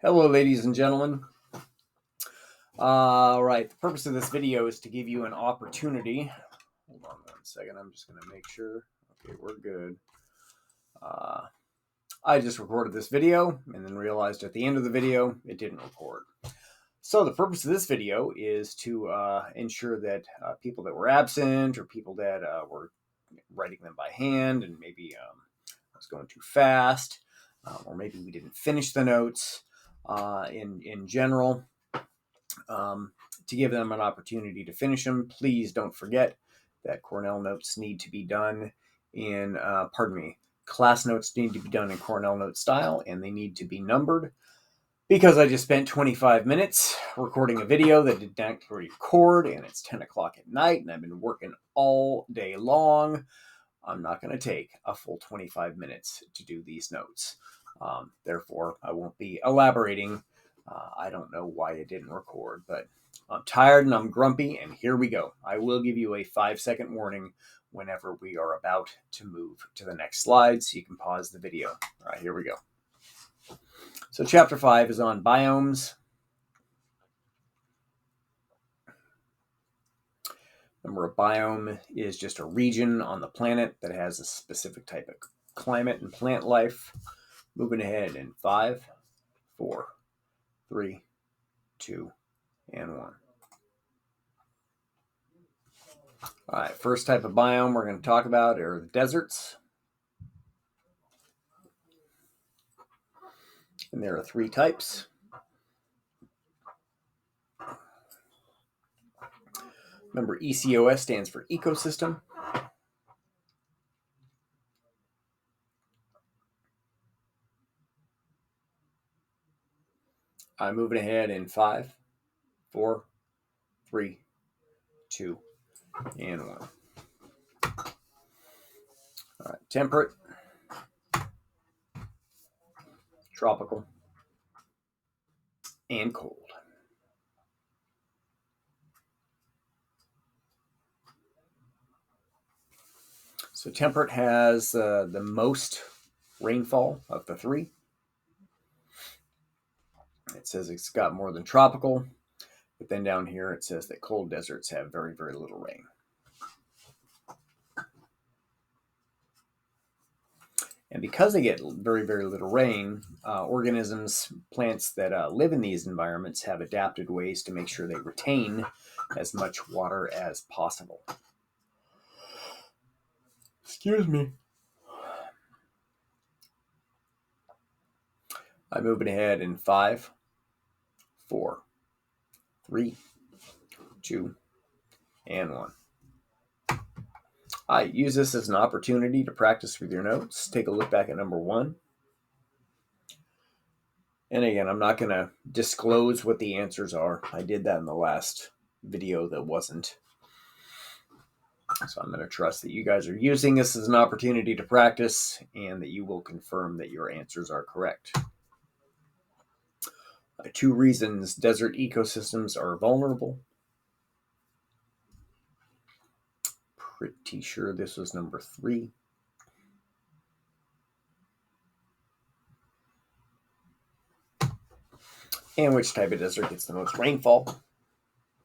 Hello, ladies and gentlemen. All right, the purpose of this video is to give you an opportunity. Hold on 1 second. I'm just going to make sure. Okay, we're good. I just recorded this video and then realized at the end of the video it didn't record. So the purpose of this video is to ensure that people that were absent or people that were writing them by hand and maybe I was going too fast or maybe we didn't finish the notes in general. To give them an opportunity to finish them, please don't forget that Cornell notes need to be done in, class notes need to be done in Cornell note style, and they need to be numbered. Because I just spent 25 minutes recording a video that did not record, and it's 10 o'clock at night, and I've been working all day long, I'm not going to take a full 25 minutes to do these notes. Therefore, I won't be elaborating. I don't know why it didn't record, but I'm tired and I'm grumpy, and here we go. I will give you a 5-second warning whenever we are about to move to the next slide, so you can pause the video. All right, here we go. So chapter 5 is on biomes. Remember, a biome is just a region on the planet that has a specific type of climate and plant life. Moving ahead in 5, 4, 3, 2, and 1. All right, first type of biome we're going to talk about are the deserts. And there are 3 types. Remember, ECOS stands for ecosystem. I'm moving ahead in 5, 4, 3, 2, and 1. All right, temperate, tropical, and cold. So temperate has the most rainfall of the 3. It says it's got more than tropical, but then down here it says that cold deserts have very, very little rain. And because they get very, very little rain, organisms, plants that live in these environments have adapted ways to make sure they retain as much water as possible. Excuse me. I'm moving ahead in 5, 4, 3, 2, and 1. I use this as an opportunity to practice with your notes. Take a look back at number 1. And again, I'm not going to disclose what the answers are. I did that in the last video that wasn't. So I'm going to trust that you guys are using this as an opportunity to practice and that you will confirm that your answers are correct. 2 reasons desert ecosystems are vulnerable. Pretty sure this was number 3. And which type of desert gets the most rainfall?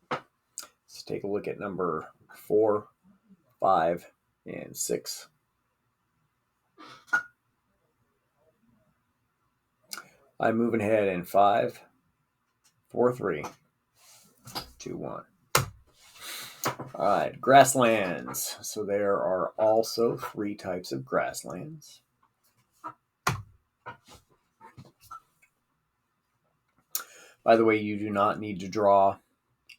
Let's take a look at number 4, 5, and 6. I'm moving ahead in 5, 4, 3, 2, 1. All right, grasslands. So there are also 3 types of grasslands. By the way, you do not need to draw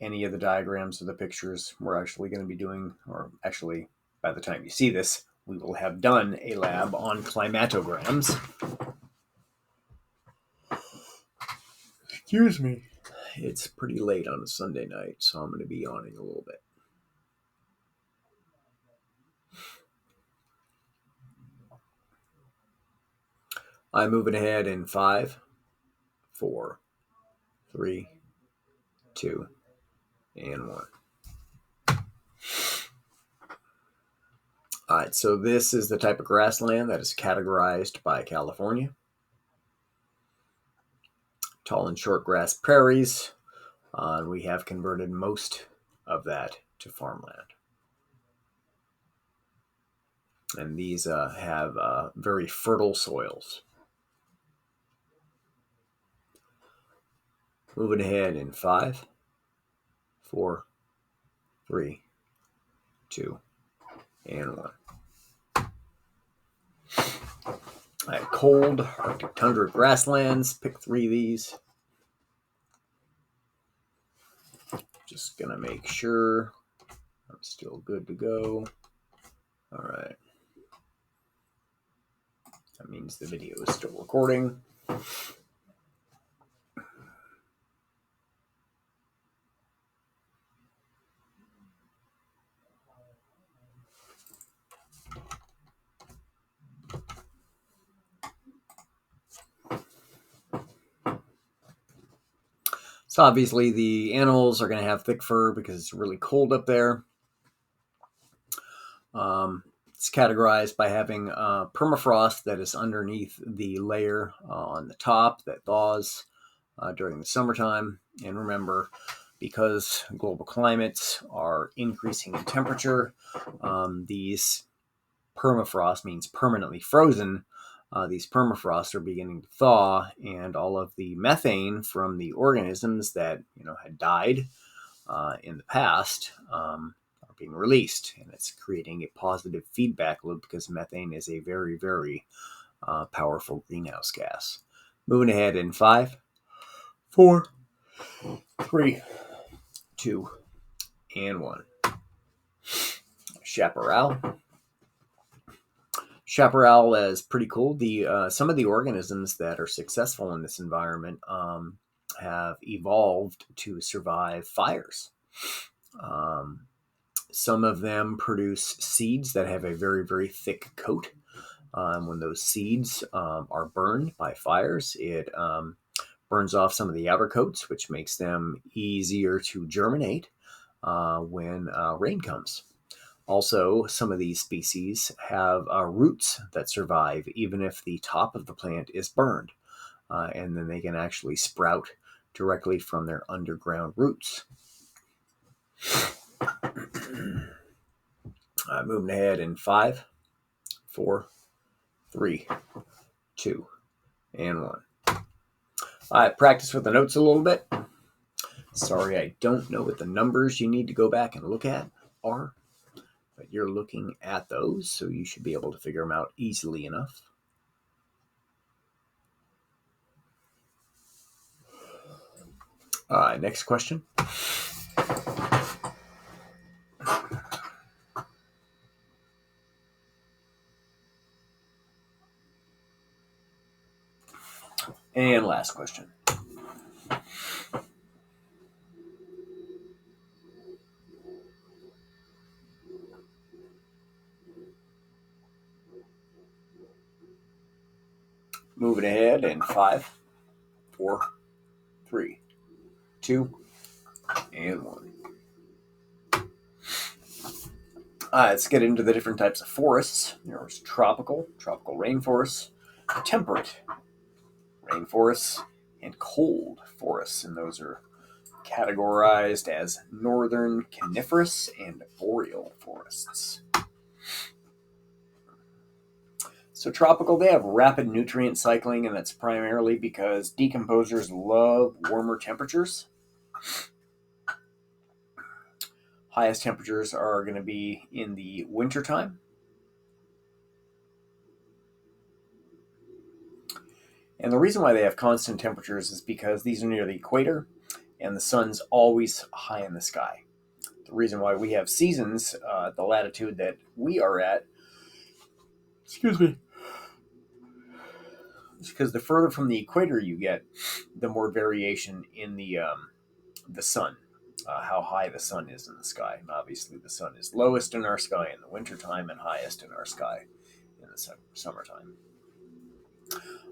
any of the diagrams or the pictures. We're actually going to be doing, or actually, by the time you see this, we will have done a lab on climatograms. Excuse me. It's pretty late on a Sunday night, so I'm going to be yawning a little bit. I'm moving ahead in 5, 4, 3, 2, and 1. All right, so this is the type of grassland that is categorized by California. tall and short grass prairies. We have converted most of that to farmland. And these have very fertile soils. Moving ahead in 5, 4, 3, 2, and 1. Cold Arctic tundra grasslands. Pick 3 of these. Just gonna make sure I'm still good to go. All right. That means the video is still recording. So obviously the animals are going to have thick fur because it's really cold up there. It's categorized by having permafrost that is underneath the layer on the top that thaws during the summertime. And remember, because global climates are increasing in temperature, these permafrost means permanently frozen. These permafrosts are beginning to thaw, and all of the methane from the organisms that had died in the past are being released, and it's creating a positive feedback loop because methane is a very, very powerful greenhouse gas. Moving ahead in 5, 4, 3, 2, and 1. Chaparral. Chaparral is pretty cool. Some of the organisms that are successful in this environment have evolved to survive fires. Some of them produce seeds that have a very, very thick coat. When those seeds are burned by fires, it burns off some of the outer coats, which makes them easier to germinate when rain comes. Also, some of these species have roots that survive even if the top of the plant is burned, and then they can actually sprout directly from their underground roots. Moving ahead in 5, 4, 3, 2, and 1. I practiced with the notes a little bit. Sorry, I don't know what the numbers you need to go back and look at are. But you're looking at those, so you should be able to figure them out easily enough. Next question. And last question. Moving ahead in 5, 4, 3, 2, and 1. Let's get into the different types of forests. There's tropical rainforests, temperate rainforests, and cold forests. And those are categorized as northern coniferous and boreal forests. So tropical, they have rapid nutrient cycling, and that's primarily because decomposers love warmer temperatures. Highest temperatures are going to be in the wintertime. And the reason why they have constant temperatures is because these are near the equator, and the sun's always high in the sky. The reason why we have seasons at the latitude that we are at, is because the further from the equator you get, the more variation in the sun, how high the sun is in the sky. And obviously the sun is lowest in our sky in the wintertime and highest in our sky in the summertime.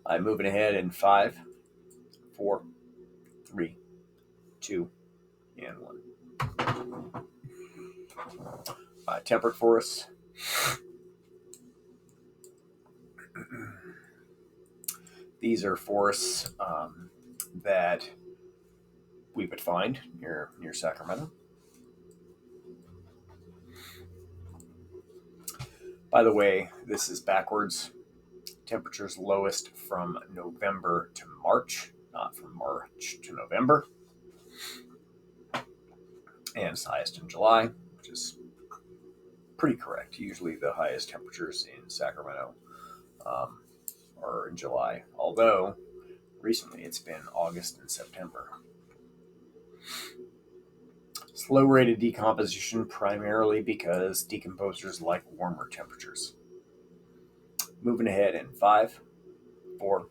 I'm moving ahead in 5, 4, 3, 2, and 1. Temperate forests. These are forests that we would find near Sacramento. By the way, this is backwards. Temperatures lowest from November to March, not from March to November. And it's highest in July, which is pretty correct. Usually the highest temperatures in Sacramento are in July, although recently it's been August and September. Slow rate of decomposition primarily because decomposers like warmer temperatures. Moving ahead in 5, 4,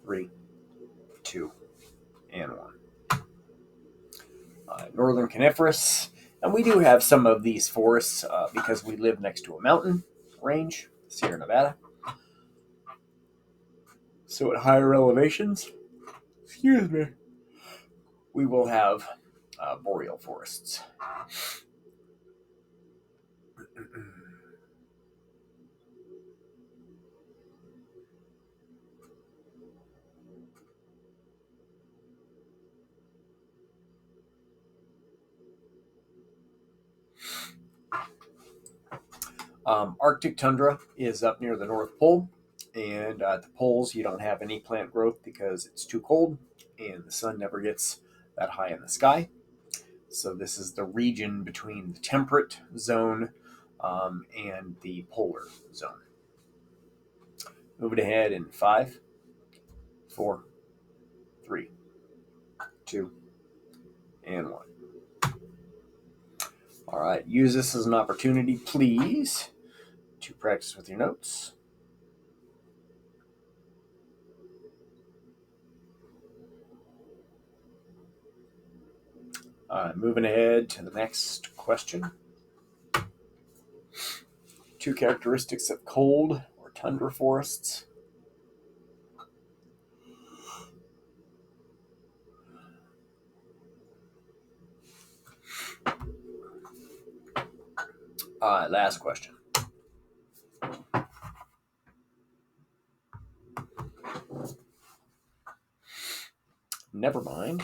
3, 2, and 1. Northern coniferous, and we do have some of these forests because we live next to a mountain range, Sierra Nevada. So at higher elevations, we will have boreal forests. Arctic tundra is up near the North Pole, and at the poles you don't have any plant growth because it's too cold and the sun never gets that high in the sky. So this is the region between the temperate zone and the polar zone. Moving ahead in 5, 4, 3, 2, and 1. All right, use this as an opportunity, please, to practice with your notes. Moving ahead to the next question. 2 characteristics of cold or tundra forests. Last question. Never mind.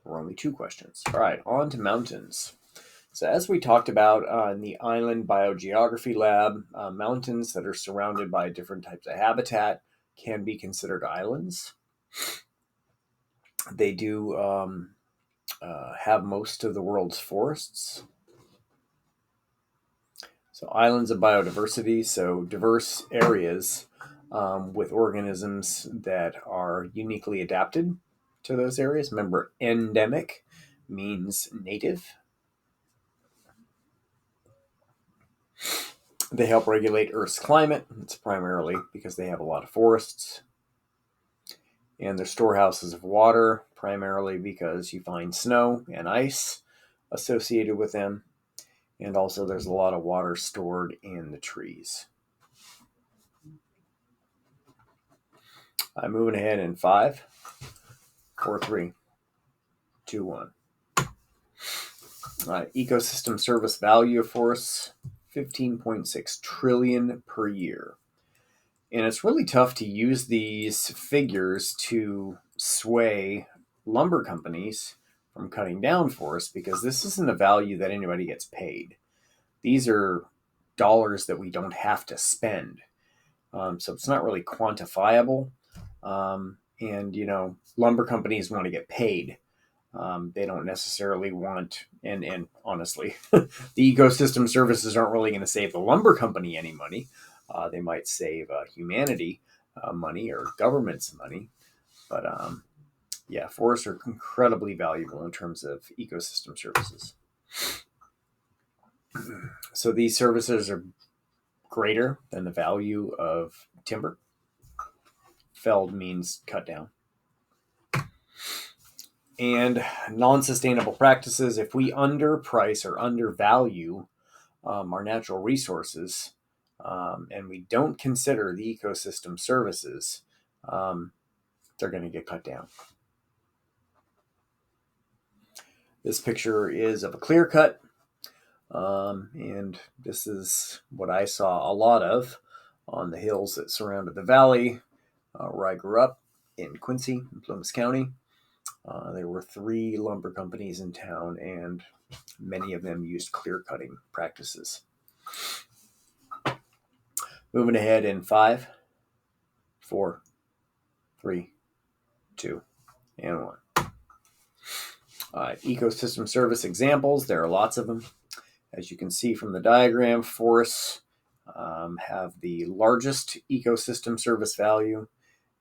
There were only 2 questions. All right, on to mountains. So as we talked about in the Island Biogeography Lab, mountains that are surrounded by different types of habitat can be considered islands. They do have most of the world's forests. So islands of biodiversity, so diverse areas with organisms that are uniquely adapted to those areas. Remember, endemic means native. They help regulate Earth's climate. It's primarily because they have a lot of forests. And they're storehouses of water, primarily because you find snow and ice associated with them. And also there's a lot of water stored in the trees. I'm moving ahead in 5, 4, 3, 2, 1. Ecosystem service value of forests, $15.6 trillion per year. And it's really tough to use these figures to sway lumber companies from cutting down forests because this isn't a value that anybody gets paid. These are dollars that we don't have to spend. So it's not really quantifiable. And, lumber companies want to get paid. They don't necessarily want, and honestly, the ecosystem services aren't really going to save the lumber company any money. They might save humanity money or government's money. But forests are incredibly valuable in terms of ecosystem services. So these services are greater than the value of timber. Felled means cut down. And non-sustainable practices, if we underprice or undervalue our natural resources and we don't consider the ecosystem services, they're going to get cut down. This picture is of a clear cut, and this is what I saw a lot of on the hills that surrounded the valley where I grew up. in Quincy, in Plumas County. There were 3 lumber companies in town, and many of them used clear cutting practices. Moving ahead in 5, 4, 3, 2, and 1. Ecosystem service examples, there are lots of them. As you can see from the diagram, forests have the largest ecosystem service value,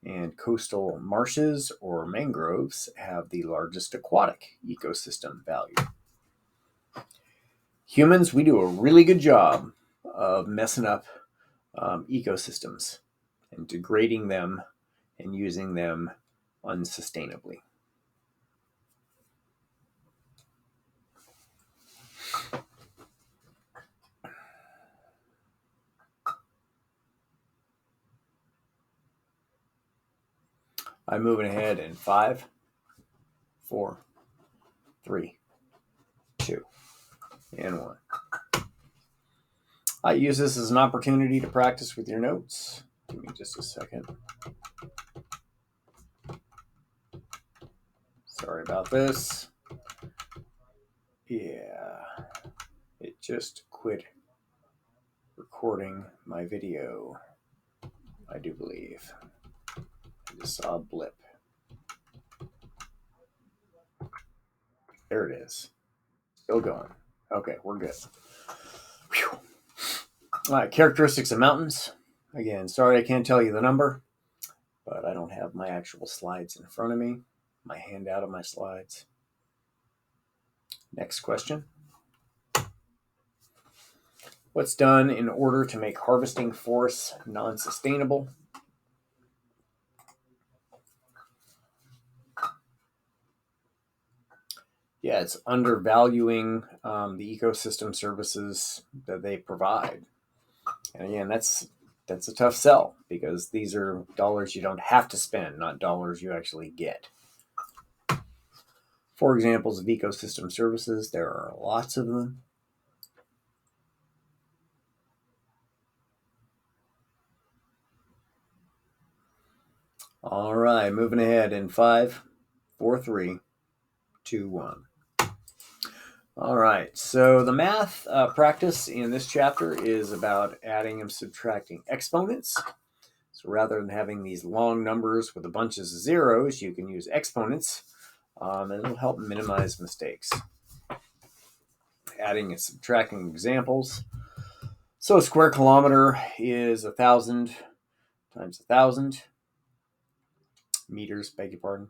and coastal marshes or mangroves have the largest aquatic ecosystem value. Humans, we do a really good job of messing up ecosystems and degrading them and using them unsustainably. I'm moving ahead in 5, 4, 3, 2, and 1. I use this as an opportunity to practice with your notes. Give me just a second. Sorry about this. Yeah, it just quit recording my video, I do believe. I just saw a blip. There it is. Still going. Okay, we're good. Whew. All right, characteristics of mountains. Again, sorry I can't tell you the number, but I don't have my actual slides in front of me, my handout of my slides. Next question. What's done in order to make harvesting forests non-sustainable? Yeah, it's undervaluing the ecosystem services that they provide. And again, that's a tough sell because these are dollars you don't have to spend, not dollars you actually get. For examples of ecosystem services, there are lots of them. All right, moving ahead in 5, 4, 3, 2, 1. All right, so the math practice in this chapter is about adding and subtracting exponents. So rather than having these long numbers with a bunch of zeros, you can use exponents, and it'll help minimize mistakes. Adding and subtracting examples. So a square kilometer is 1,000 times 1,000 meters, beg your pardon.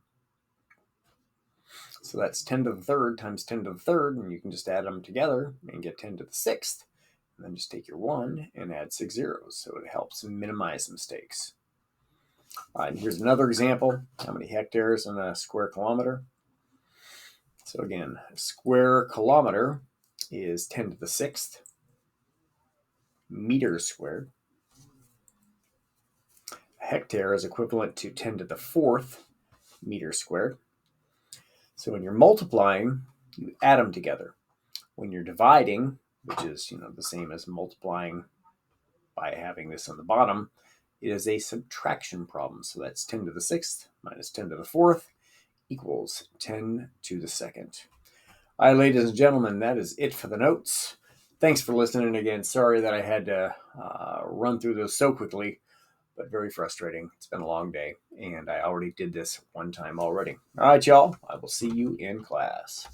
So that's 10 to the third times 10 to the third, and you can just add them together and get 10 to the sixth. And then just take your 1 and add 6 zeros, so it helps minimize mistakes. All right, here's another example. How many hectares in a square kilometer? So again, a square kilometer is 10 to the sixth meters squared. A hectare is equivalent to 10 to the fourth meters squared. So when you're multiplying, you add them together. When you're dividing, which is the same as multiplying by having this on the bottom, it is a subtraction problem. So that's 10 to the sixth minus 10 to the fourth equals 10 to the second. All right, ladies and gentlemen, that is it for the notes. Thanks for listening again. Sorry that I had to run through those so quickly, but very frustrating. It's been a long day, and I already did this one time already. All right, y'all. I will see you in class.